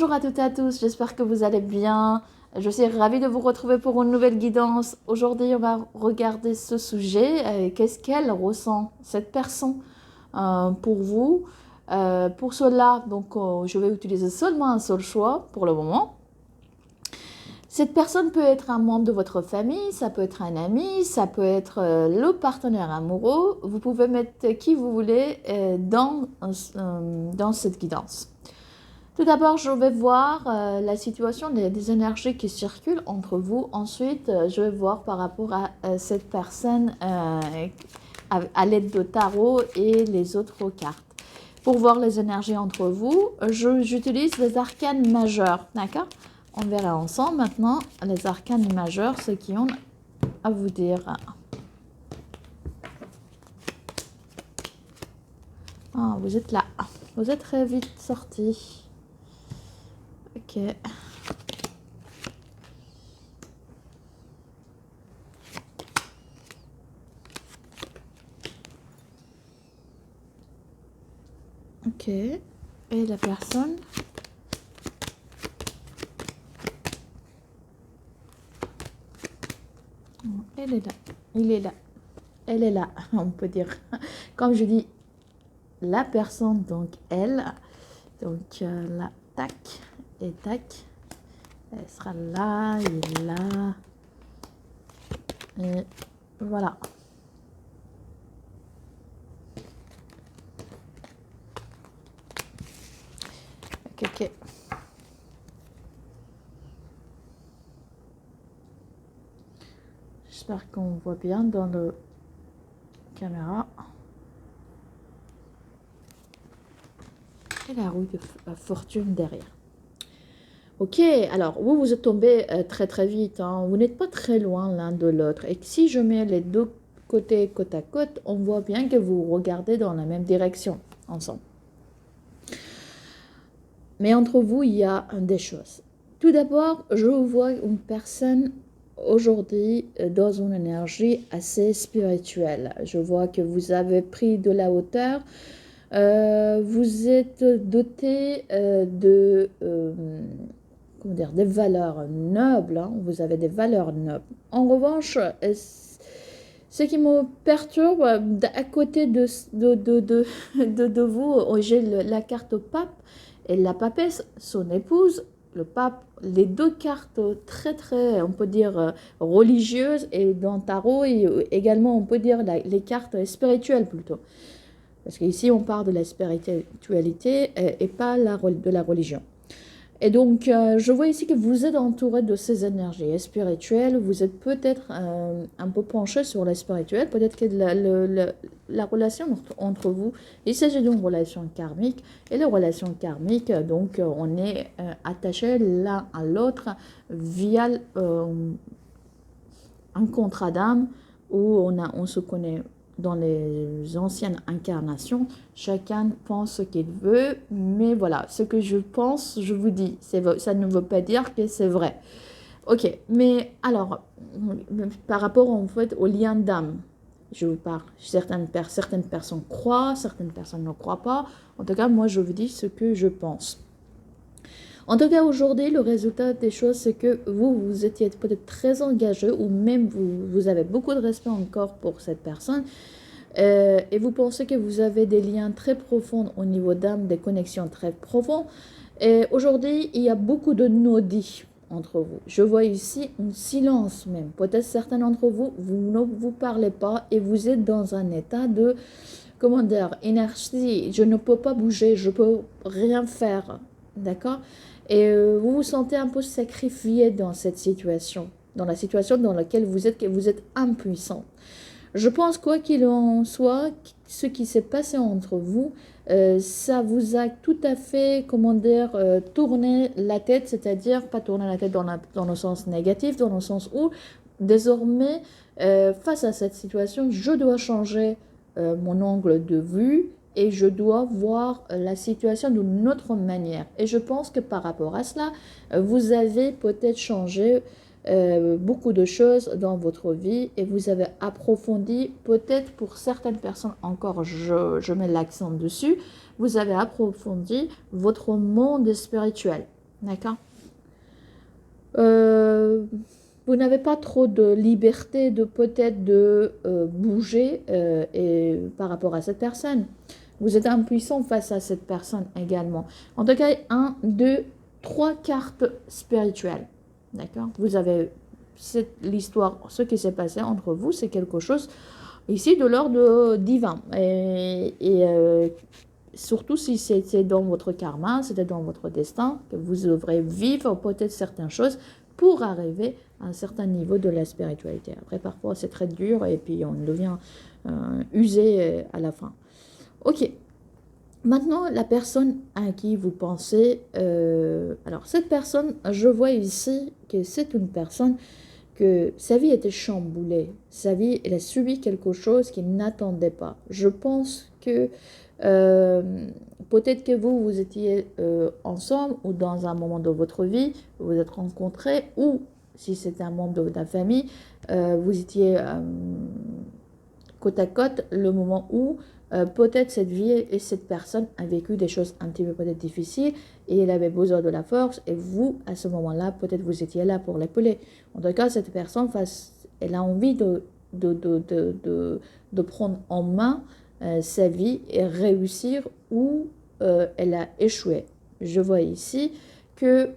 Bonjour à toutes et à tous, j'espère que vous allez bien. Je suis ravie de vous retrouver pour une nouvelle guidance. Aujourd'hui, on va regarder ce sujet. Qu'est-ce qu'elle ressent, cette personne, pour vous. Pour cela, donc, je vais utiliser seulement un seul choix pour le moment. Cette personne peut être un membre de votre famille, ça peut être un ami, ça peut être le partenaire amoureux. Vous pouvez mettre qui vous voulez dans cette guidance. Tout d'abord, je vais voir la situation des énergies qui circulent entre vous. Ensuite, je vais voir par rapport à cette personne à l'aide de tarot et les autres cartes. Pour voir les énergies entre vous, j'utilise les arcanes majeurs, d'accord? On verra ensemble maintenant les arcanes majeurs, ce qu'ils ont à vous dire. Ah, vous êtes là. Vous êtes très vite sortis. Ok. Ok. Et la personne? Elle est là. Il est là. Elle est là, on peut dire. Comme je dis, la personne, donc elle. Donc là, tac et tac. Elle sera là et là. Et voilà. Ok. J'espère qu'on voit bien dans la caméra. Et la roue de fortune derrière. Ok, alors vous êtes tombés très vite, hein. Vous n'êtes pas très loin l'un de l'autre. Et si je mets les deux côtés côte à côte, on voit bien que vous regardez dans la même direction ensemble. Mais entre vous, il y a des choses. Tout d'abord, je vois une personne aujourd'hui dans une énergie assez spirituelle. Je vois que vous avez pris de la hauteur. Vous êtes doté des valeurs nobles, hein. Vous avez des valeurs nobles. En revanche, ce qui me perturbe, à côté de vous, j'ai la carte pape et la papesse, son épouse, le pape, les deux cartes très, on peut dire, religieuses, et dans tarot, et également, on peut dire, les cartes spirituelles plutôt. Parce qu'ici, on parle de la spiritualité et pas de la religion. Et donc, je vois ici que vous êtes entouré de ces énergies spirituelles. Vous êtes peut-être un peu penché sur la spirituelle. Peut-être que la relation entre vous, il s'agit d'une relation karmique. Et la relation karmique, donc, on est attaché l'un à l'autre via un contrat d'âme où on se connaît. Dans les anciennes incarnations, chacun pense ce qu'il veut, mais voilà, ce que je pense, je vous dis, ça ne veut pas dire que c'est vrai. Ok, mais alors, par rapport en fait au lien d'âme, je vous parle, certaines personnes croient, certaines personnes ne croient pas. En tout cas, moi, je vous dis ce que je pense. En tout cas, aujourd'hui, le résultat des choses, c'est que vous étiez peut-être très engagé, ou même vous avez beaucoup de respect encore pour cette personne, et vous pensez que vous avez des liens très profonds au niveau d'âme, des connexions très profondes. Et aujourd'hui, il y a beaucoup de non-dits entre vous. Je vois ici un silence même. Peut-être certains d'entre vous, vous ne vous parlez pas et vous êtes dans un état de, comment dire, énergie. Je ne peux pas bouger, je ne peux rien faire. D'accord? Et vous vous sentez un peu sacrifié dans cette situation, dans la situation dans laquelle vous êtes impuissant. Je pense, quoi qu'il en soit, ce qui s'est passé entre vous, ça vous a tout à fait, comment dire, tourné la tête, c'est-à-dire pas tourner la tête dans le sens négatif, dans le sens où, désormais, face à cette situation, je dois changer mon angle de vue et je dois voir la situation d'une autre manière. Et je pense que par rapport à cela, vous avez peut-être changé beaucoup de choses dans votre vie et vous avez approfondi, peut-être pour certaines personnes encore, je mets l'accent dessus, vous avez approfondi votre monde spirituel. D'accord. Euh, Vous n'avez pas trop de liberté de peut-être de bouger et par rapport à cette personne. Vous êtes impuissant face à cette personne également. En tout cas, un, deux, trois cartes spirituelles. D'accord? Vous avez l'histoire, ce qui s'est passé entre vous, c'est quelque chose ici de l'ordre divin. Surtout si c'était dans votre karma, c'était dans votre destin, que vous devrez vivre peut-être certaines choses pour arriver à un certain niveau de la spiritualité. Après, parfois, c'est très dur et puis on devient usé à la fin. Ok. Maintenant, la personne à qui vous pensez, alors cette personne, je vois ici que c'est une personne que sa vie était chamboulée, sa vie, elle a subi quelque chose qu'il n'attendait pas. Je pense que euh, peut-être que vous étiez ensemble ou dans un moment de votre vie, vous vous êtes rencontrés, ou si c'était un membre de la famille, vous étiez côte à côte le moment où peut-être cette vie et cette personne a vécu des choses un petit peu peut-être difficiles et elle avait besoin de la force et vous, à ce moment-là, peut-être vous étiez là pour l'épauler. En tout cas, cette personne, elle a envie de prendre en main sa vie et réussir où elle a échoué. Je vois ici que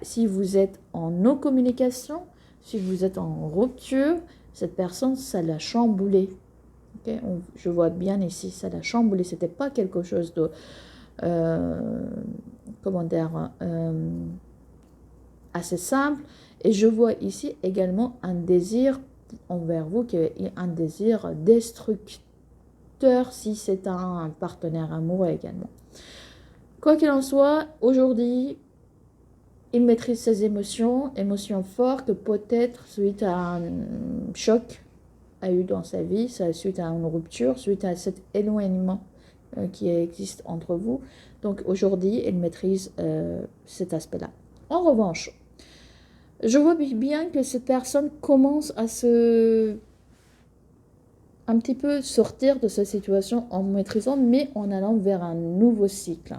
si vous êtes en non-communication, si vous êtes en rupture, cette personne, ça l'a chamboulé. Okay? Je vois bien ici, ça l'a chamboulé. C'était pas quelque chose de, comment dire, assez simple. Et je vois ici également un désir envers vous, qui est un désir destructeur si c'est un partenaire amoureux également. Quoi qu'il en soit, aujourd'hui, il maîtrise ses émotions fortes que peut-être suite à un choc a eu dans sa vie, suite à une rupture, suite à cet éloignement qui existe entre vous. Donc aujourd'hui, il maîtrise cet aspect-là. En revanche, je vois bien que cette personne commence à un petit peu sortir de cette situation en maîtrisant, mais en allant vers un nouveau cycle.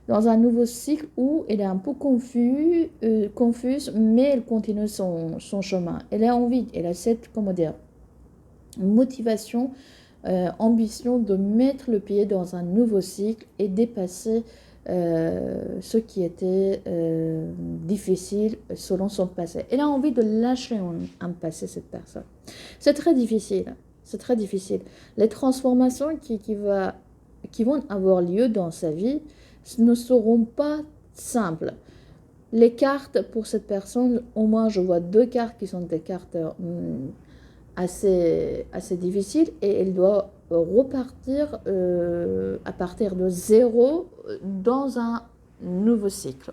Dans un nouveau cycle où elle est un peu confuse, mais elle continue son chemin. Elle a envie, elle a cette, comment dire, motivation, ambition de mettre le pied dans un nouveau cycle et dépasser ce qui était difficile selon son passé. Elle a envie de lâcher un passé, cette personne. C'est très difficile. C'est très difficile. Les transformations qui vont avoir lieu dans sa vie ne seront pas simples. Les cartes pour cette personne, au moins je vois deux cartes qui sont des cartes assez difficiles et elle doit repartir à partir de zéro dans un nouveau cycle.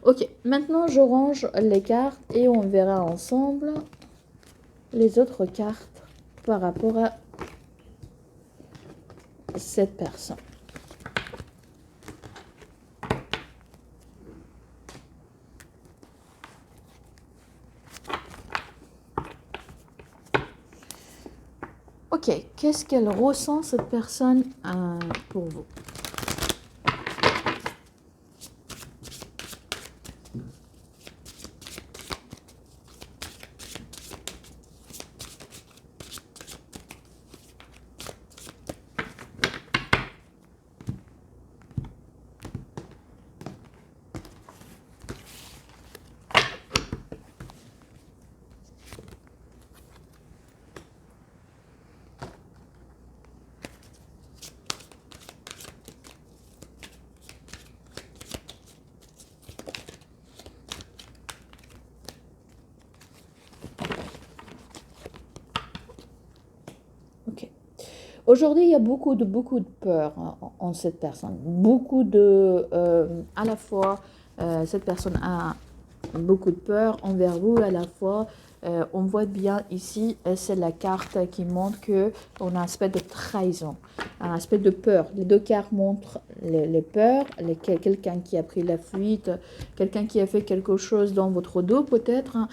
Ok, maintenant je range les cartes et on verra ensemble les autres cartes par rapport à cette personne. Ok, qu'est-ce qu'elle ressent cette personne pour vous? Aujourd'hui, il y a beaucoup de peur en cette personne. À la fois, cette personne a beaucoup de peur envers vous, à la fois, On voit bien ici, c'est la carte qui montre qu'on a un aspect de trahison, un aspect de peur. Les deux cartes montrent les peurs, quelqu'un qui a pris la fuite, quelqu'un qui a fait quelque chose dans votre dos peut-être, hein,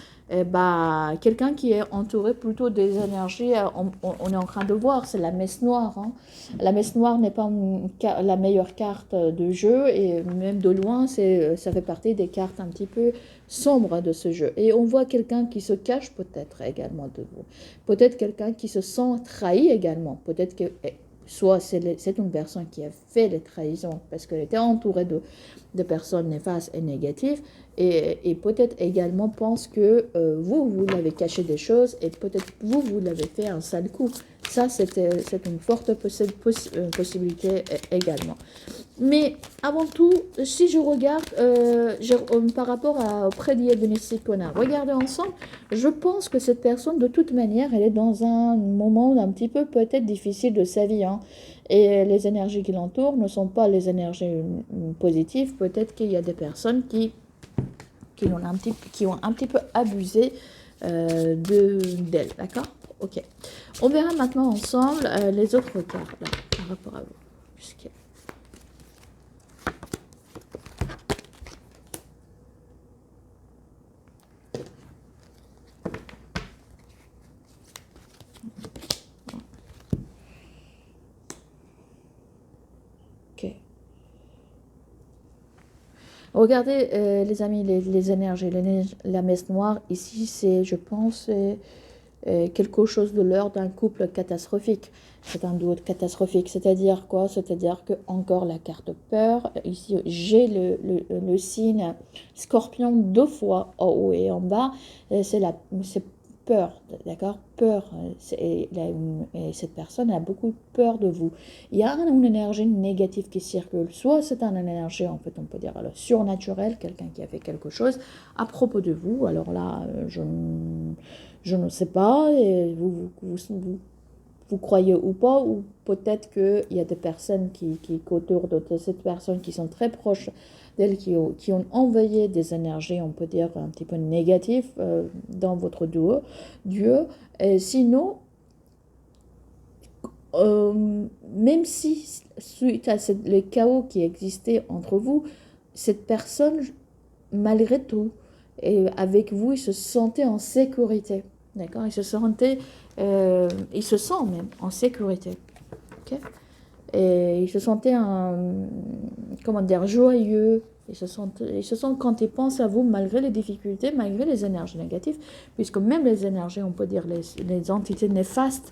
quelqu'un qui est entouré plutôt des énergies, on est en train de voir, c'est la messe noire. Hein. La messe noire n'est pas la meilleure carte de jeu et même de loin, ça fait partie des cartes un petit peu sombres de ce jeu. Et on voit quelqu'un qui se cache peut-être également de vous. Peut-être quelqu'un qui se sent trahi également. Peut-être que soit c'est une personne qui a fait les trahisons parce qu'elle était entourée de personnes néfastes et négatives et peut-être également pense que vous l'avez caché des choses et peut-être vous l'avez fait un sale coup. Ça, c'est une forte possibilité également. Mais avant tout, si je regarde par rapport au prédiagnostic qu'on a regardé ensemble, je pense que cette personne, de toute manière, elle est dans un moment un petit peu peut-être difficile de sa vie. Hein. Et les énergies qui l'entourent ne sont pas les énergies positives. Peut-être qu'il y a des personnes qui ont un petit peu abusé d'elle. D'accord? Ok. On verra maintenant ensemble les autres cartes là, par rapport à vous. Ok. Regardez les amis, les énergies, la messe noire, ici c'est, je pense, quelque chose de l'ordre d'un couple catastrophique. C'est un doute catastrophique, c'est-à-dire quoi? C'est-à-dire que encore la carte peur, ici j'ai le signe scorpion 2 fois en haut et en bas, c'est peur, d'accord? Peur, et cette personne a beaucoup peur de vous. Il y a une énergie négative qui circule, soit c'est une énergie, en fait, on peut dire, alors, surnaturelle, quelqu'un qui a fait quelque chose à propos de vous, alors là, je ne sais pas, et vous croyez ou pas, ou peut-être qu'il y a des personnes qui autour de cette personne qui sont très proches d'elle, qui ont envoyé des énergies, on peut dire, un petit peu négatives dans votre Dieu. Et sinon, même si suite à le chaos qui existait entre vous, cette personne, malgré tout, et avec vous, il se sentait en sécurité. D'accord? Il se sent même en sécurité. Okay? Et il se sentait comment dire, joyeux. Il se sent quand il pense à vous, malgré les difficultés, malgré les énergies négatives, puisque même les énergies, on peut dire les entités néfastes,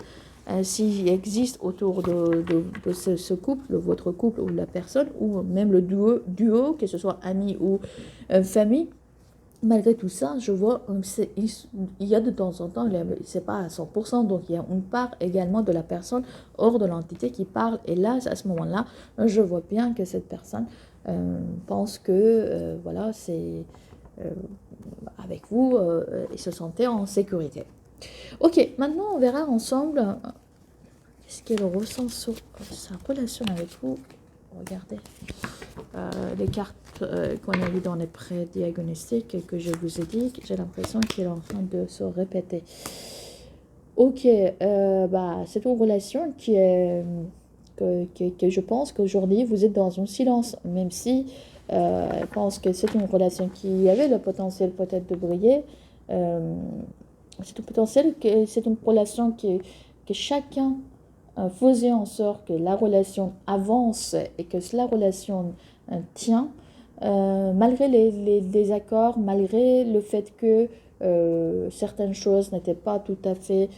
s'il existe autour de ce couple, votre couple ou la personne, ou même le duo que ce soit ami ou famille, malgré tout ça, je vois, il y a de temps en temps, c'est pas à 100%, donc il y a une part également de la personne hors de l'entité qui parle. Et là, à ce moment-là, je vois bien que cette personne pense que, voilà, c'est avec vous, il se sentait en sécurité. Ok, maintenant on verra ensemble qu'est-ce qu'elle ressent sur sa relation avec vous. Regardez les cartes qu'on a vues dans les pré-diagnostics que je vous ai dit, j'ai l'impression qu'il est en train de se répéter. Ok, c'est une relation qui est que je pense qu'aujourd'hui vous êtes dans un silence, même si je pense que c'est une relation qui avait le potentiel peut-être de briller. C'est un potentiel c'est une relation que chacun faisait en sorte que la relation avance et que la relation tient, malgré les désaccords, malgré le fait que certaines choses n'étaient pas tout à fait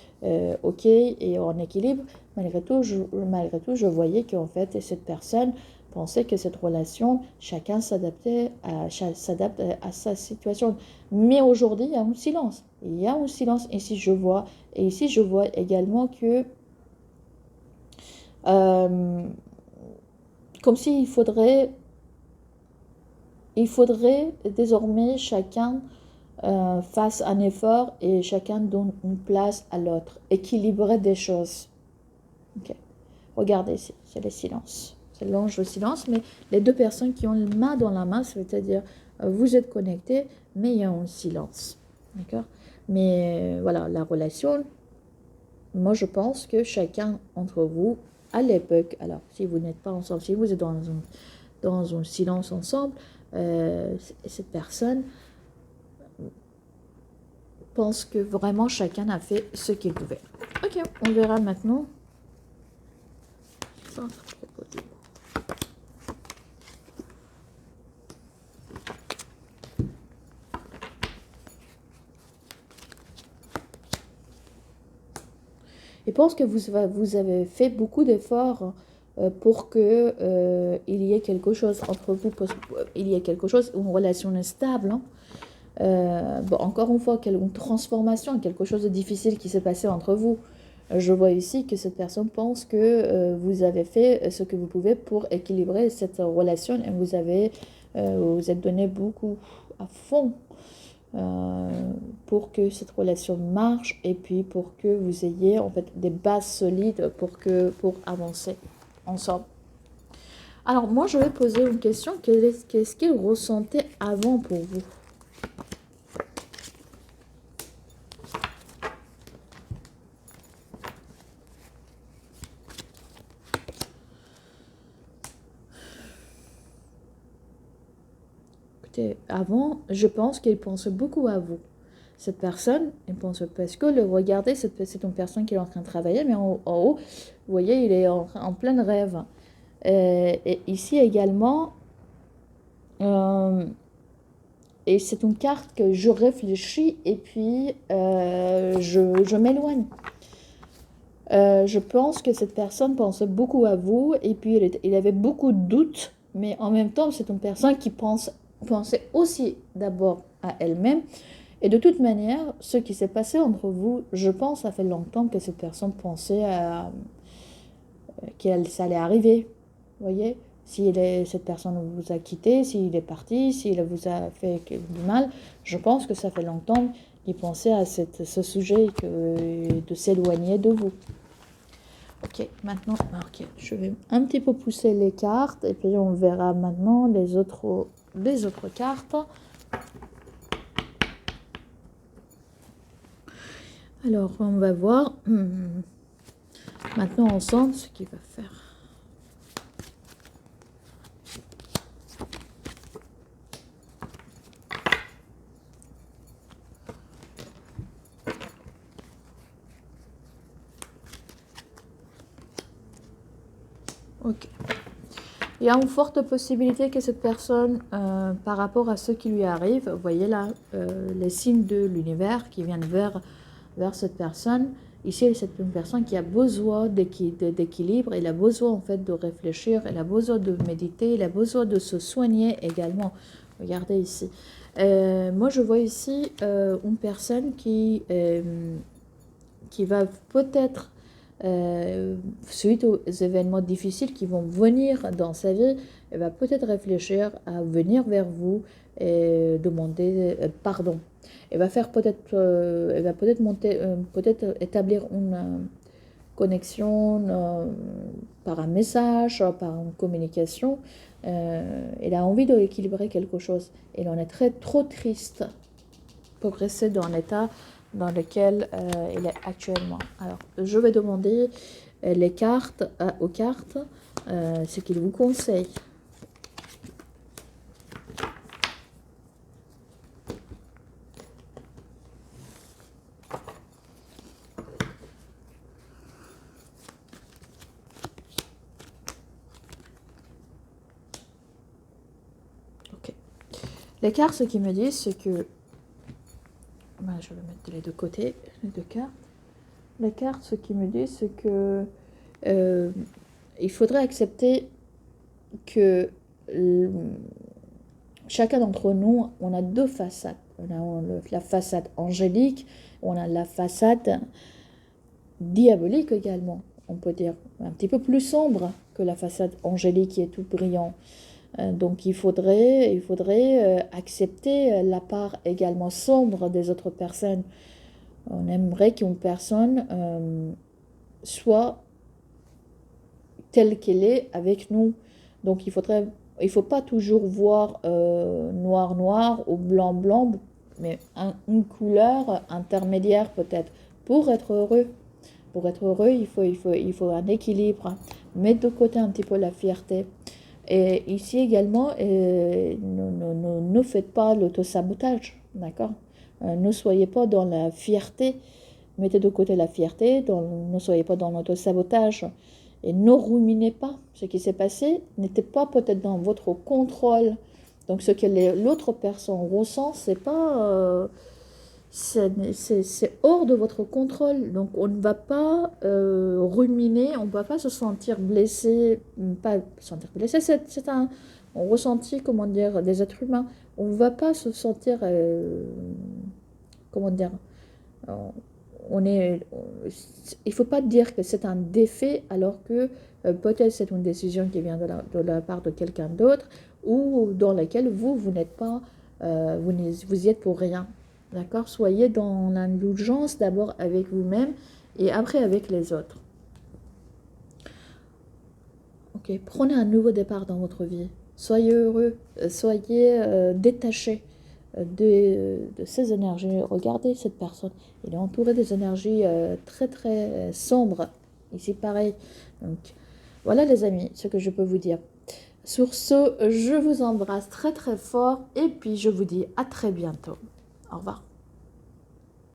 ok et en équilibre, malgré tout, je voyais qu'en fait, cette personne pensait que cette relation, chacun s'adapte à sa situation. Mais aujourd'hui, il y a un silence. Il y a un silence. Et ici, je vois également que comme s'il faudrait désormais chacun fasse un effort et chacun donne une place à l'autre, équilibrer des choses. Okay. Regardez ici, c'est le silence. C'est l'ange au silence, mais les deux personnes qui ont la main dans la main, c'est-à-dire vous êtes connectés, mais il y a un silence. D'accord? Mais voilà, la relation, moi je pense que chacun entre vous, à l'époque, alors si vous n'êtes pas ensemble, si vous êtes dans un silence ensemble, cette personne pense que vraiment chacun a fait ce qu'il pouvait. Ok, on verra maintenant. Ça, je pense que vous avez fait beaucoup d'efforts pour que il y ait quelque chose entre vous, il y ait quelque chose, une relation stable. Hein. Bon, encore une fois, une transformation, quelque chose de difficile qui s'est passé entre vous. Je vois ici que cette personne pense que vous avez fait ce que vous pouvez pour équilibrer cette relation et vous êtes donné beaucoup à fond pour que cette relation marche et puis pour que vous ayez en fait des bases solides pour avancer ensemble. Alors moi je vais poser une question, qu'est-ce qu'il ressentait avant pour vous? Avant, je pense qu'il pense beaucoup à vous. Cette personne, il pense parce que regardez, c'est une personne qui est en train de travailler, mais en haut, vous voyez, il est en plein rêve. Et ici également, et c'est une carte que je réfléchis et puis je m'éloigne. Je pense que cette personne pensait beaucoup à vous et puis il avait beaucoup de doutes, mais en même temps, c'est une personne qui pensait aussi d'abord à elle-même. Et de toute manière, ce qui s'est passé entre vous, je pense, ça fait longtemps que cette personne pensait ça allait arriver. Vous voyez, si cette personne vous a quitté, s'il est parti, s'il vous a fait du mal, je pense que ça fait longtemps qu'il pensait à ce sujet de s'éloigner de vous. Ok, maintenant, ok, je vais un petit peu pousser les cartes et puis on verra maintenant les autres cartes. Alors, on va voir maintenant ensemble ce qu'il va faire. Ok. Il y a une forte possibilité que cette personne, par rapport à ce qui lui arrive, vous voyez là, les signes de l'univers qui viennent vers cette personne. Ici, c'est une personne qui a besoin d'équilibre, elle a besoin en fait de réfléchir, elle a besoin de méditer, elle a besoin de se soigner également. Regardez ici. Moi, je vois ici une personne qui va peut-être, suite aux événements difficiles qui vont venir dans sa vie, elle va peut-être réfléchir à venir vers vous et demander pardon. Elle va faire elle va peut-être monter, peut-être établir une connexion par un message, par une communication. Elle a envie d'équilibrer quelque chose. Elle en est trop triste pour rester dans l'état dans lequel il est actuellement. Alors, je vais demander aux cartes ce qu'ils vous conseillent. Ok. Les cartes, ce qu'ils me disent, c'est que je vais mettre les deux côtés, les deux cartes. Les cartes, ce qu'ils me disent, c'est que il faudrait accepter que chacun d'entre nous, on a deux façades. On a la façade angélique, on a la façade diabolique également, on peut dire, un petit peu plus sombre que la façade angélique qui est tout brillant. Donc il faudrait accepter la part également sombre des autres personnes. On aimerait qu'une personne soit telle qu'elle est avec nous. Donc il faut pas toujours voir noir noir ou blanc blanc. mais une couleur intermédiaire peut-être pour être heureux. Pour être heureux, il faut un équilibre. Mettre de côté un petit peu la fierté. Et ici également, ne faites pas l'autosabotage, d'accord? Ne soyez pas dans la fierté. Mettez de côté la fierté, ne soyez pas dans l'autosabotage. Et ne ruminez pas. Ce qui s'est passé n'était pas peut-être dans votre contrôle. Donc ce que l'autre personne ressent, c'est pas... c'est hors de votre contrôle. Donc on ne va pas ruminer, on ne va pas se sentir blessé, pas se sentir blessé, c'est un ressenti, comment dire, des êtres humains. On ne va pas se sentir, comment dire, euh, on est, il ne faut pas dire que c'est un défait alors que peut-être c'est une décision qui vient de la part de quelqu'un d'autre ou dans laquelle vous n'êtes pas, vous y êtes pour rien. D'accord? Soyez dans l'indulgence d'abord avec vous-même et après avec les autres. Ok, prenez un nouveau départ dans votre vie. Soyez heureux, soyez détaché de ces énergies. Regardez cette personne, il est entouré des énergies très très sombres. Ici pareil. Donc voilà les amis, ce que je peux vous dire. Sur ce, je vous embrasse très très fort et puis je vous dis à très bientôt. Au revoir.